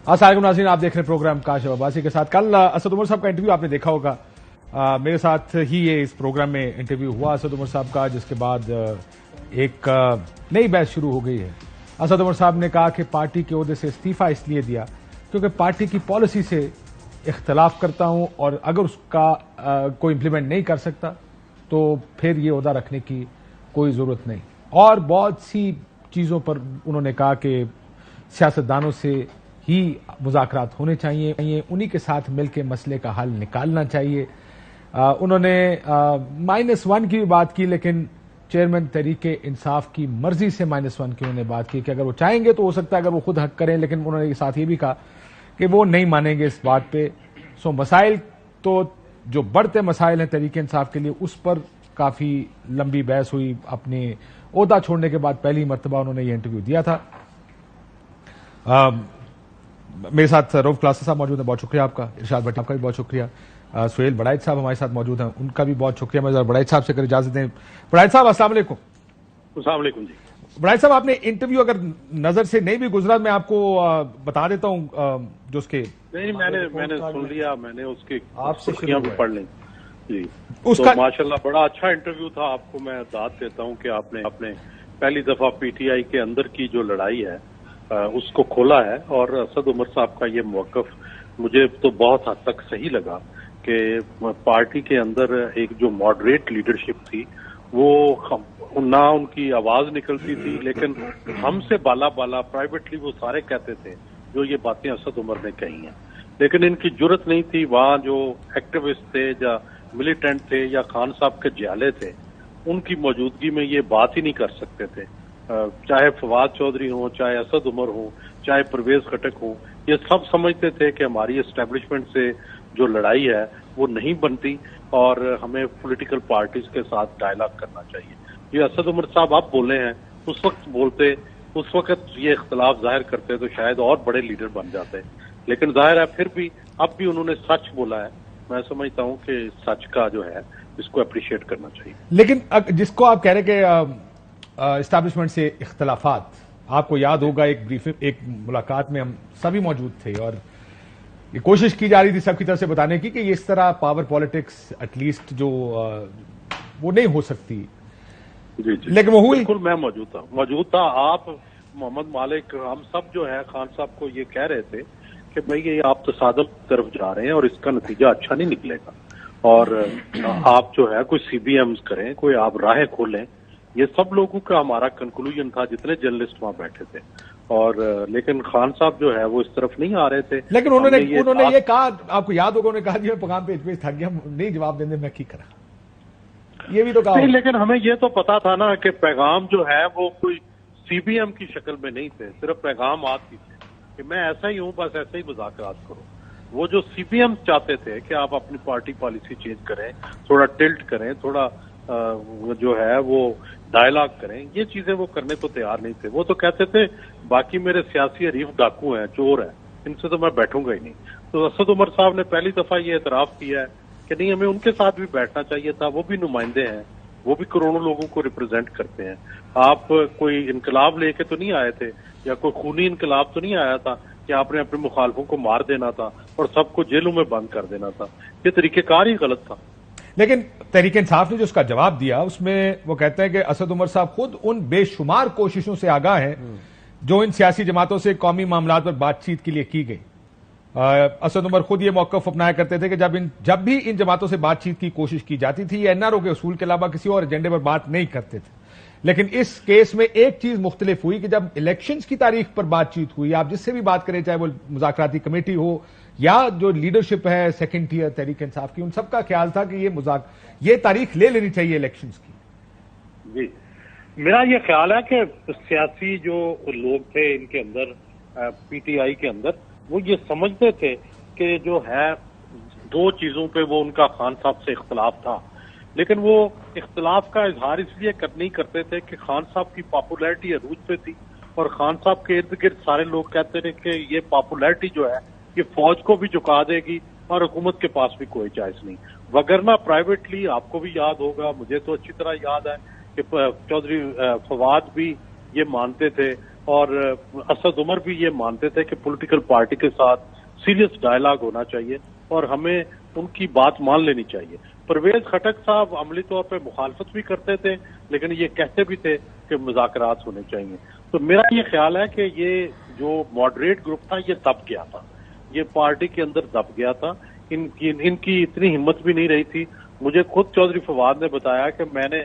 السلام علیکم ناظرین، آپ دیکھ رہے ہیں پروگرام کاش عباسی کے ساتھ. کل اسد عمر صاحب کا انٹرویو آپ نے دیکھا ہوگا. میرے ساتھ ہی یہ اس پروگرام میں انٹرویو ہوا اسد عمر صاحب کا، جس کے بعد ایک نئی بحث شروع ہو گئی ہے. اسد عمر صاحب نے کہا کہ پارٹی کے عہدے سے استعفیٰ اس لیے دیا کیونکہ پارٹی کی پالیسی سے اختلاف کرتا ہوں، اور اگر اس کا کوئی امپلیمنٹ نہیں کر سکتا تو پھر یہ عہدہ رکھنے کی کوئی ضرورت نہیں. اور بہت سی چیزوں پر انہوں نے کہا کہ سیاستدانوں سے ہی مذاکرات ہونے چاہیے، انہی کے ساتھ مل کے مسئلے کا حل نکالنا چاہیے. انہوں نے -1 کی بھی بات کی، لیکن چیئرمین تحریک انصاف کی مرضی سے -1 کی انہوں نے بات کی کہ اگر وہ چاہیں گے تو ہو سکتا ہے اگر وہ خود حق کریں، لیکن انہوں نے ساتھ یہ بھی کہا کہ وہ نہیں مانیں گے اس بات پہ. مسائل تو جو بڑھتے مسائل ہیں تحریک انصاف کے لیے، اس پر کافی لمبی بحث ہوئی. اپنے عہدہ چھوڑنے کے بعد پہلی مرتبہ انہوں نے یہ انٹرویو دیا تھا. میرے ساتھ روف کلاسر صاحب موجود ہیں، بہت شکریہ آپ کا. ارشاد بٹ آپ کا بھی بہت شکریہ. سہیل بڑائچ صاحب ہمارے ساتھ موجود ہیں، ان کا بھی بہت شکریہ. میں بڑائچ صاحب سے اجازت دیں. بڑائچ صاحب السلام علیکم. السلام علیکم جی. بڑائچ صاحب، آپ نے انٹرویو اگر نظر سے نہیں بھی گزرا، میں آپ کو بتا دیتا ہوں جو اس کے نہیں، میں نے سن لیا، میں نے اس کی سرخیاں بھی پڑھ لیں جی. اس تو کا ماشاءاللہ بڑا اچھا انٹرویو تھا. آپ کو میں داد دیتا ہوں کہ آپ نے پہلی دفعہ پی ٹی آئی کے اندر کی جو لڑائی ہے اس کو کھولا ہے. اور اسد عمر صاحب کا یہ موقف مجھے تو بہت حد تک صحیح لگا کہ پارٹی کے اندر ایک جو ماڈریٹ لیڈرشپ تھی، وہ نہ ان کی آواز نکلتی تھی، لیکن ہم سے بالا پرائیویٹلی وہ سارے کہتے تھے جو یہ باتیں اسد عمر نے کہی ہیں، لیکن ان کی جرت نہیں تھی. وہاں جو ایکٹیوسٹ تھے یا ملیٹنٹ تھے یا خان صاحب کے جیالے تھے، ان کی موجودگی میں یہ بات ہی نہیں کر سکتے تھے. چاہے فواد چودھری ہوں، چاہے اسد عمر ہوں، چاہے پرویز خٹک ہوں، یہ سب سمجھتے تھے کہ ہماری اسٹیبلشمنٹ سے جو لڑائی ہے وہ نہیں بنتی اور ہمیں پولیٹیکل پارٹیز کے ساتھ ڈائلاگ کرنا چاہیے. یہ اسد عمر صاحب اب بولے ہیں، اس وقت بولتے، اس وقت یہ اختلاف ظاہر کرتے تو شاید اور بڑے لیڈر بن جاتے، لیکن ظاہر ہے پھر بھی اب بھی انہوں نے سچ بولا ہے. میں سمجھتا ہوں کہ سچ کا جو ہے اس کو اپریشیٹ کرنا چاہیے. لیکن جس کو آپ کہہ رہے کہ اسٹیبلشمنٹ سے اختلافات، آپ کو یاد ہوگا ایک ملاقات میں ہم سبھی موجود تھے اور یہ کوشش کی جا رہی تھی سب کی طرف سے بتانے کی کہ یہ اس طرح پاور پالیٹکس ایٹ لیسٹ جو وہ نہیں ہو سکتی. جی لیکن وہ ہوئی. بالکل میں موجود تھا. آپ، محمد مالک، ہم سب جو ہے خان صاحب کو یہ کہہ رہے تھے کہ بھئی یہ آپ تصادم کی طرف جا رہے ہیں اور اس کا نتیجہ اچھا نہیں نکلے گا، اور آپ جو ہے کوئی سی بی ایمز کریں، کوئی آپ راہیں کھولیں. یہ سب لوگوں کا ہمارا کنکلوژن تھا جتنے جرنلسٹ وہاں بیٹھے تھے، اور لیکن خان صاحب جو ہے وہ اس طرف نہیں آ رہے تھے. لیکن انہوں نے یہ کہا، آپ کو یاد ہوگا، انہوں نے کہا کہ پیغام پیج تھک گیا، نہیں جواب دینے میں کی کرا. یہ بھی تو کہا. نہیں، لیکن ہمیں یہ تو پتا تھا نا کہ پیغام جو ہے وہ کوئی سی بی ایم کی شکل میں نہیں تھے، صرف پیغامات ہی تھے کہ میں ایسا ہی ہوں، بس ایسے ہی مذاکرات کرو. وہ جو سی بی ایم چاہتے تھے کہ آپ اپنی پارٹی پالیسی چینج کریں، تھوڑا ٹلٹ کریں، تھوڑا جو ہے وہ ڈائلاگ کریں، یہ چیزیں وہ کرنے کو تیار نہیں تھے. وہ تو کہتے تھے باقی میرے سیاسی حریف ڈاکو ہیں، چور ہیں، ان سے تو میں بیٹھوں گا ہی نہیں. تو اسد عمر صاحب نے پہلی دفعہ یہ اعتراف کیا ہے کہ نہیں، ہمیں ان کے ساتھ بھی بیٹھنا چاہیے تھا. وہ بھی نمائندے ہیں، وہ بھی کروڑوں لوگوں کو ریپرزینٹ کرتے ہیں. آپ کوئی انقلاب لے کے تو نہیں آئے تھے، یا کوئی خونی انقلاب تو نہیں آیا تھا کہ آپ نے اپنے مخالفوں کو مار دینا تھا اور سب کو جیلوں میں بند کر دینا تھا. یہ طریقہ کار ہی غلط تھا. لیکن تحریک انصاف نے جو اس کا جواب دیا، اس میں وہ کہتے ہیں کہ اسد عمر صاحب خود ان بے شمار کوششوں سے آگاہ ہیں جو ان سیاسی جماعتوں سے قومی معاملات پر بات چیت کے لیے کی گئی. اسد عمر خود یہ موقف اپنایا کرتے تھے کہ جب بھی ان جماعتوں سے بات چیت کی کوشش کی جاتی تھی، یہ این آر او کے اصول کے علاوہ کسی اور ایجنڈے پر بات نہیں کرتے تھے. لیکن اس کیس میں ایک چیز مختلف ہوئی کہ جب الیکشنز کی تاریخ پر بات چیت ہوئی، آپ جس سے بھی بات کریں، چاہے وہ مذاکراتی کمیٹی ہو یا جو لیڈرشپ ہے سیکنڈ ٹیئر تحریک انصاف کی، ان سب کا خیال تھا کہ یہ تاریخ لے لینی چاہیے الیکشنز کی. جی، میرا یہ خیال ہے کہ سیاسی جو لوگ تھے ان کے اندر، پی ٹی آئی کے اندر، وہ یہ سمجھتے تھے کہ جو ہے دو چیزوں پہ وہ ان کا خان صاحب سے اختلاف تھا، لیکن وہ اختلاف کا اظہار اس لیے نہیں کرتے تھے کہ خان صاحب کی پاپولیرٹی عروج پہ تھی، اور خان صاحب کے ارد گرد سارے لوگ کہتے تھے کہ یہ پاپولیرٹی جو ہے یہ فوج کو بھی جھکا دے گی اور حکومت کے پاس بھی کوئی چوائس نہیں. وگرنہ پرائیویٹلی آپ کو بھی یاد ہوگا، مجھے تو اچھی طرح یاد ہے کہ چودھری فواد بھی یہ مانتے تھے اور اسد عمر بھی یہ مانتے تھے کہ پولیٹیکل پارٹی کے ساتھ سیریس ڈائلاگ ہونا چاہیے اور ہمیں ان کی بات مان لینی چاہیے. پرویز خٹک صاحب عملی طور پہ مخالفت بھی کرتے تھے لیکن یہ کہتے بھی تھے کہ مذاکرات ہونے چاہیے. تو میرا یہ خیال ہے کہ یہ جو ماڈریٹ گروپ تھا یہ دب گیا تھا, یہ پارٹی کے اندر دب گیا تھا. ان کی اتنی ہمت بھی نہیں رہی تھی. مجھے خود چودھری فواد نے بتایا کہ میں نے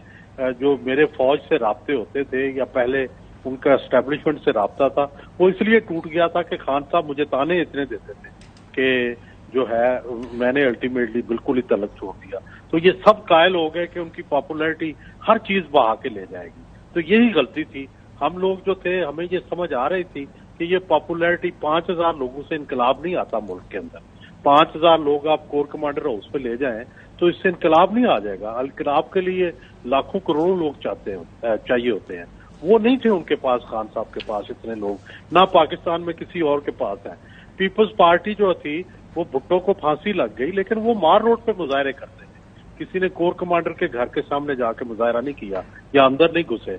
جو میرے فوج سے رابطے ہوتے تھے یا پہلے ان کا اسٹیبلشمنٹ سے رابطہ تھا وہ اس لیے ٹوٹ گیا تھا کہ خان صاحب مجھے تانے اتنے دیتے تھے کہ جو ہے میں نے الٹیمیٹلی بالکل ہی تلک چھوڑ دیا. تو یہ سب قائل ہو گئے کہ ان کی پاپولیرٹی ہر چیز بہا کے لے جائے گی. تو یہی غلطی تھی. ہم لوگ جو تھے ہمیں یہ سمجھ آ رہی تھی کہ یہ پاپولیرٹی 5000 لوگوں سے انقلاب نہیں آتا ملک کے اندر. 5000 لوگ آپ کور کمانڈر ہاؤس پہ لے جائیں تو اس سے انقلاب نہیں آ جائے گا. انقلاب کے لیے لاکھوں کروڑوں لوگ چاہیے ہوتے ہیں. وہ نہیں تھے ان کے پاس, خان صاحب کے پاس اتنے لوگ, نہ پاکستان میں کسی اور کے پاس ہیں. پیپلز پارٹی جو تھی وہ بھٹو کو پھانسی لگ گئی لیکن وہ مار روڈ پہ مظاہرے کرتے تھے. کسی نے کور کمانڈر کے گھر کے سامنے جا کے مظاہرہ نہیں کیا یا اندر نہیں گھسے.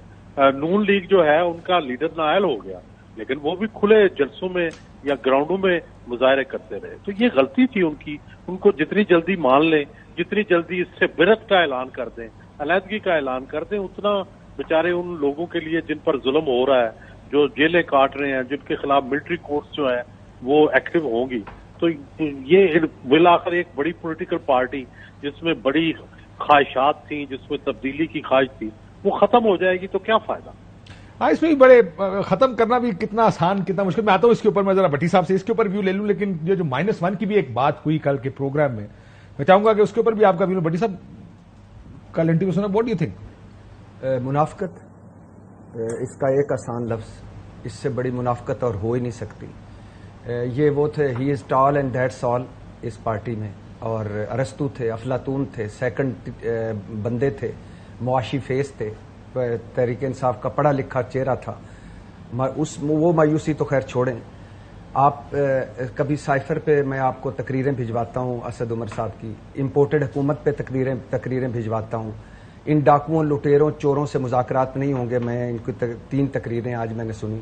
نون لیگ جو ہے ان کا لیڈر نائل ہو گیا لیکن وہ بھی کھلے جلسوں میں یا گراؤنڈوں میں مظاہرے کرتے رہے. تو یہ غلطی تھی ان کی. ان کو جتنی جلدی مان لیں, جتنی جلدی اس سے برت کا اعلان کر دیں, علیحدگی کا اعلان کر دیں, اتنا بیچارے ان لوگوں کے لیے جن پر ظلم ہو رہا ہے, جو جیلیں کاٹ رہے ہیں, جن کے خلاف ملٹری کورٹس جو ہیں وہ ایکٹیو ہوں گی. تو یہ بالآخر ایک بڑی پولیٹیکل پارٹی جس میں بڑی خواہشات تھیں, جس میں تبدیلی کی خواہش تھی, وہ ختم ہو جائے گی تو کیا فائدہ. ہاں, اس میں بھی بڑے ختم کرنا بھی کتنا آسان کتنا مشکل. میں آتا ہوں اس کے اوپر, میں ذرا بھٹی صاحب سے اس کے اوپر ویو لے لوں. لیکن یہ جو -1 کی بھی ایک بات ہوئی کل کے پروگرام میں چاہوں گا کہ اس کے اوپر بھی آپ کا ویو. بھٹی صاحب کل انٹرویو سنا, واٹ ڈو یو تھنک؟ منافقت اس کا ایک آسان لفظ, اس سے بڑی منافقت اور ہو ہی نہیں سکتی. یہ وہ تھے, he is tall and that's all اس پارٹی میں, اور ارسطو تھے, افلاطون تھے, سیکنڈ بندے تھے, معاشی فیس تھے, تحریک انصاف کا پڑھا لکھا چہرہ تھا. وہ مایوسی تو خیر چھوڑیں. آپ کبھی سائفر پہ میں آپ کو تقریریں بھجواتا ہوں اسد عمر صاحب کی, امپورٹڈ حکومت پہ تقریریں بھجواتا ہوں. ان ڈاکوؤں, لٹیروں, چوروں سے مذاکرات نہیں ہوں گے. میں ان کی 3 تقریریں آج میں نے سنی.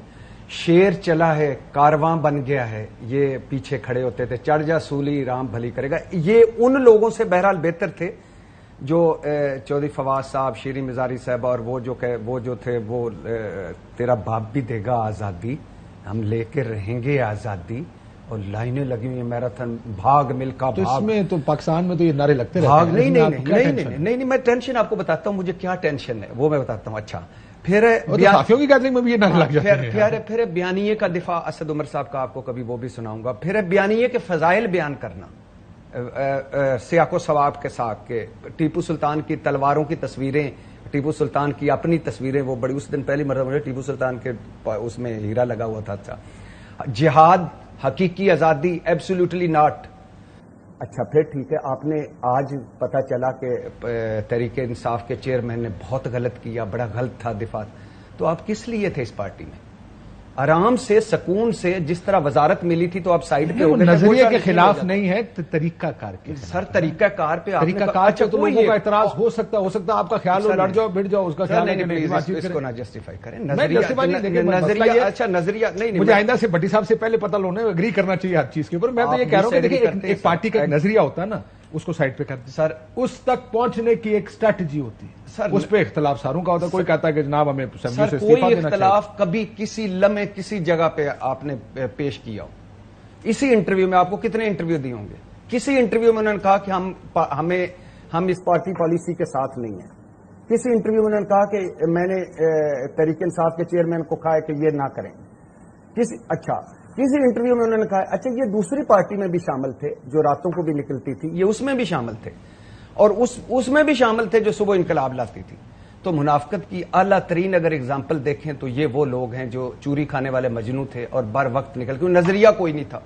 شیر چلا ہے, کارواں بن گیا ہے, یہ پیچھے کھڑے ہوتے تھے, چڑھ جا سولی رام بھلی کرے گا. یہ ان لوگوں سے بہرحال بہتر تھے جو چودھری فواز صاحب, شیریں مزاری صاحب, اور وہ جو تھے وہ تیرا باپ بھی دے گا آزادی, ہم لے کے رہیں گے آزادی, اور لائنیں لگی ہوئی ہیں میراتھن, بھاگ ملکا بھاگ. اس میں تو پاکستان میں تو یہ نعرے لگتے رہتے ہیں. نہیں, میں ٹینشن آپ کو بتاتا ہوں, مجھے کیا ٹینشن ہے وہ میں بتاتا ہوں. اچھا, پھر صحافیوں کی گیدرنگ میں بھی یہ نعرے لگ جاتے ہیں. پھر بیانیے کا دفاع اسد عمر صاحب کا آپ کو کبھی وہ بھی سناؤں گا. پھر بیانیے کے فضائل بیان کرنا سیاق و ثواب کے ساتھ, کہ ٹیپو سلطان کی تلواروں کی تصویریں, ٹیپو سلطان کی اپنی تصویریں, وہ بڑی, اس دن پہلی مرتبہ ٹیپو سلطان کے اس میں ہیرا لگا ہوا تھا. اچھا, جہاد حقیقی آزادی ایبسولوٹلی ناٹ. اچھا, پھر ٹھیک ہے, آپ نے آج پتا چلا کہ تحریک انصاف کے چیئرمین نے بہت غلط کیا, بڑا غلط تھا دفاع. تو آپ کس لیے تھے اس پارٹی میں؟ آرام سے, سکون سے, جس طرح وزارت ملی تھی تو آپ سائیڈ پہ ہو گئے. نظریے کے خلاف نہیں ہے, طریقہ کار کے سر. طریقہ کار پہ طریقہ کار پہ تو لوگوں کا اعتراض ہو سکتا ہے آپ کا خیال ہو, لڑ جاؤ بھڑ جاؤ, اس کا خیال ہے. اس کو نہ جسٹیفائی کریں. نظریہ اچھا, نظریہ نہیں, مجھے آئندہ سے بھٹی صاحب سے پہلے پتہ لونے اگری کرنا چاہیے ہر چیز کے اوپر. میں تو یہ کہہ رہا ہوں کہ دیکھیں, ایک پارٹی کا نظریہ ہوتا ہے نا, اس کو سائڈ پہ کر دیں سر. اس تک پہنچنے کی ایک اسٹریٹجی ہوتی ہے سر, اس پہ اختلاف ساروں کا ہوتا ہے. کوئی کہتا ہے کہ جناب ہمیں اسمبلی سے استعفیٰ دینا چاہیے. کوئی اختلاف کبھی کسی لمحے کسی جگہ پہ آپ نے پیش کیا ہو؟ اسی انٹرویو میں, آپ کو کتنے انٹرویو دیے ہوں گے, کسی انٹرویو میں انہوں نے کہا کہ ہم اس پارٹی پالیسی کے ساتھ نہیں ہیں. کسی انٹرویو میں انہوں نے کہا کہ میں نے تحریک انصاف کے چیئرمین کو کہا کہ یہ نہ کریں. کسی انٹرویو میں انہوں نے کہا اچھا یہ دوسری پارٹی میں بھی شامل تھے جو راتوں کو بھی نکلتی تھی, یہ اس میں بھی شامل تھے, اور اس میں بھی شامل تھے جو صبح انقلاب لاتی تھی. تو منافقت کی اعلیٰ ترین اگر اگزامپل دیکھیں تو یہ وہ لوگ ہیں جو چوری کھانے والے مجنو تھے اور بر وقت نکل کے. نظریہ کوئی نہیں تھا,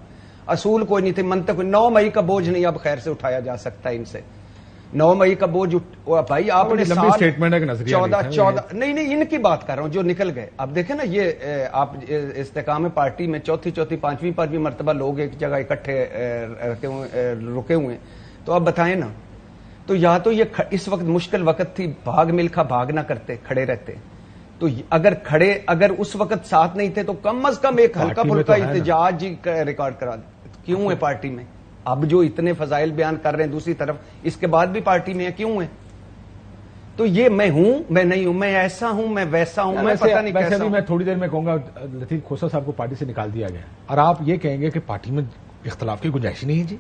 اصول کوئی نہیں تھے, منطق کوئی. 9 مئی کا بوجھ نہیں اب خیر سے اٹھایا جا سکتا ان سے. 9 مئی کا بوجھ بھائی آپ نے 14 نہیں ان کی بات کر رہا ہوں جو نکل گئے. اب دیکھیں نا, یہ آپ استحکام پارٹی میں چوتھی 5ویں مرتبہ لوگ ایک جگہ اکٹھے رکے ہوئے ہیں, تو آپ بتائیں نا. تو یا تو یہ اس وقت مشکل وقت تھی, بھاگ ملکا بھاگ نہ کرتے, کھڑے رہتے, تو اگر اس وقت ساتھ نہیں تھے تو کم از کم ایک ہلکا پھلکا احتجاج ریکارڈ کرا دیں. کیوں ہے پارٹی میں؟ اب جو اتنے فضائل بیان کر رہے ہیں دوسری طرف، اس کے بعد بھی پارٹی میں ہے، کیوں ہے؟ تو یہ میں ہوں، میں نہیں ہوں، میں ایسا ہوں، میں ویسا ہوں، میں پتہ نہیں کیسا ہوں. میں تھوڑی دیر میں کہوں گا لطیف کھوسہ صاحب کو پارٹی سے نکال دیا گیا اور آپ یہ کہیں گے کہ پارٹی میں اختلاف کی گنجائش نہیں ہے. جی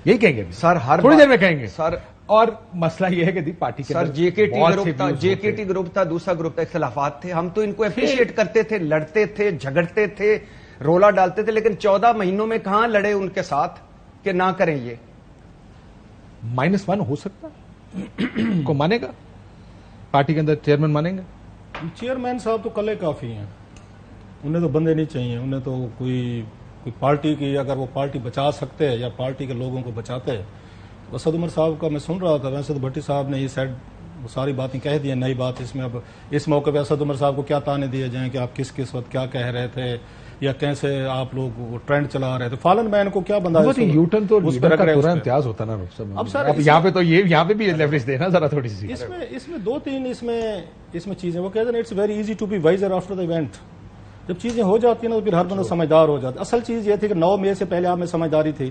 یہی کہیں گے سر، ہر تھوڑی دیر میں کہیں گے سر. اور مسئلہ یہ ہے کہ پارٹی کے سر جے کے ٹی گروپ تھا، دوسرا گروپ تھا، اختلافات تھے، ہم تو ان کو اپریشیٹ کرتے تھے، لڑتے تھے، جھگڑتے تھے، رولا ڈالتے تھے، لیکن 14 مہینوں میں کہاں لڑے ان کے ساتھ کہ نہ کریں. یہ -1 ہو سکتا کو مانے گا پارٹی کے اندر چیئرمین مانیں گے؟ چیئرمین صاحب تو کلے کافی ہیں، انہیں تو بندے نہیں چاہیے، انہیں تو کوئی پارٹی کی، اگر وہ پارٹی بچا سکتے ہیں یا پارٹی کے لوگوں کو بچاتے ہیں. اسد عمر صاحب کا میں سن رہا تھا، ویسے تو بھٹی صاحب نے یہ سیٹ ساری باتیں کہہ دی ہیں، نئی بات اس میں. اب اس موقع پہ اسد عمر صاحب کو کیا تانے دیے جائیں کہ آپ کس وقت کیا کہہ رہے تھے یا کیسے آپ لوگ وہ ٹرینڈ چلا رہے تھے. فالن مین کو کیا بندہ یو ٹرن تو لیڈر کا پورا امتیاز ہوتا نا. اب سر یہاں پہ تو یہاں پہ بھی لیوریج دینا ذرا تھوڑی سی. اس میں 2-3 اس میں چیزیں وہ کہتے ہیں it's very easy to be wiser after the event. جب چیزیں ہو جاتی ہیں نا تو پھر ہر بندہ سمجھدار ہو جاتا ہے. اصل چیز یہ تھی کہ 9 مئی سے پہلے آپ میں سمجھداری تھی.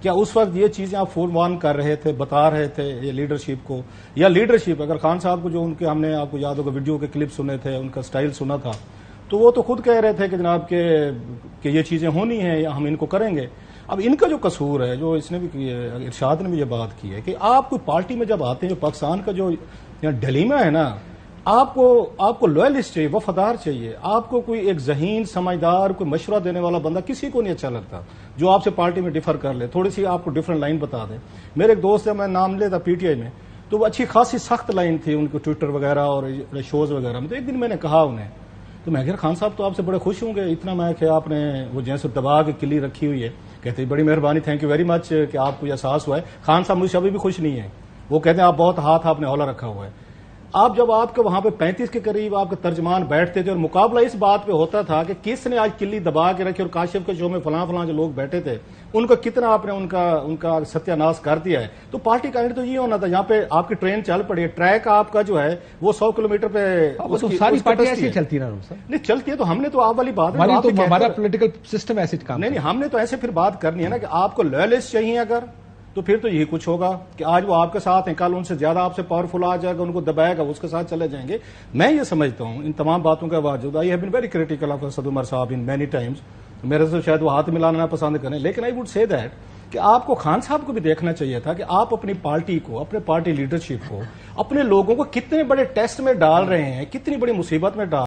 کیا اس وقت یہ چیزیں آپ فون وان کر رہے تھے، بتا رہے تھے یہ لیڈرشپ کو، یا لیڈرشپ اگر خان صاحب کو جو ان کے ہم نے آپ کو یاد ہوگا ویڈیو کے کلپ سنے تھے، ان کا سٹائل سنا تھا، تو وہ تو خود کہہ رہے تھے کہ جناب کہ یہ چیزیں ہونی ہیں یا ہم ان کو کریں گے. اب ان کا جو قصور ہے، جو اس نے بھی ارشاد نے بھی یہ بات کی ہے کہ آپ کوئی پارٹی میں جب آتے ہیں، جو پاکستان کا جو ڈیلیما ہے نا، آپ کو لوئلسٹ چاہیے، وفادار چاہیے. آپ کو کوئی ایک ذہین سمجھدار کوئی مشورہ دینے والا بندہ کسی کو نہیں اچھا لگتا جو آپ سے پارٹی میں ڈیفر کر لے، تھوڑی سی آپ کو ڈفرنٹ لائن بتا دے. میرے ایک دوست ہے، میں نام لیتا پی ٹی آئی میں، تو وہ اچھی خاصی سخت لائن تھی ان کو ٹویٹر وغیرہ اور شوز وغیرہ میں. تو ایک دن میں نے کہا انہیں، تو میں کہ خان صاحب تو آپ سے بڑے خوش ہوں گے، اتنا میں کہ آپ نے وہ جیسے دبا کے کلی رکھی ہوئی ہے. کہتے ہیں بڑی مہربانی، تھینک یو ویری مچ کہ آپ کو یہ احساس ہوا ہے. خان صاحب مجھ سے ابھی بھی خوش نہیں ہے، وہ کہتے ہیں آپ بہت ہاتھ آپ نے ہولا رکھا ہوا ہے. آپ جب آپ کے وہاں پہ 35 کے قریب آپ کے ترجمان بیٹھتے تھے اور مقابلہ اس بات پہ ہوتا تھا کہ کس نے آج کلی دبا کے رکھی اور کاشف کے شو میں فلاں جو لوگ بیٹھے تھے ان کو کتنا آپ نے ان کا ستیہ ناش کر دیا ہے. تو پارٹی کا اینڈ تو یہ ہونا تھا، یہاں پہ آپ کی ٹرین چل پڑی ہے، ٹریک آپ کا جو ہے وہ 100 کلومیٹر پہ ساری پارٹی ایسی چلتی نا سر. نہیں چلتی ہے تو ہم نے تو آپ والی بات ہمارا پولیٹیکل سسٹم ایسے کام نہیں، ہم نے تو ایسے پھر بات کرنی ہے نا کہ آپ کو لوئلسٹ چاہیے اگر، تو پھر تو یہی کچھ ہوگا کہ آج وہ آپ کے ساتھ ہیں، کل ان سے زیادہ آپ سے پاورفل آ جائے گا، ان کو دبائے گا، اس کے ساتھ چلے جائیں گے. میں یہ سمجھتا ہوں ان تمام باتوں کے باوجود I have been very critical of Asad Umar صاحب ان مینی ٹائمز. میرے سے شاید وہ ہاتھ ملانا نہ پسند کریں، لیکن آئی وڈ سے دیٹ کہ آپ کو خان صاحب کو بھی دیکھنا چاہیے تھا کہ آپ اپنی پارٹی کو، اپنے پارٹی لیڈرشپ کو، اپنے لوگوں کو کتنے بڑے ٹیسٹ میں ڈال رہے ہیں، کتنی بڑی مصیبت میں ڈال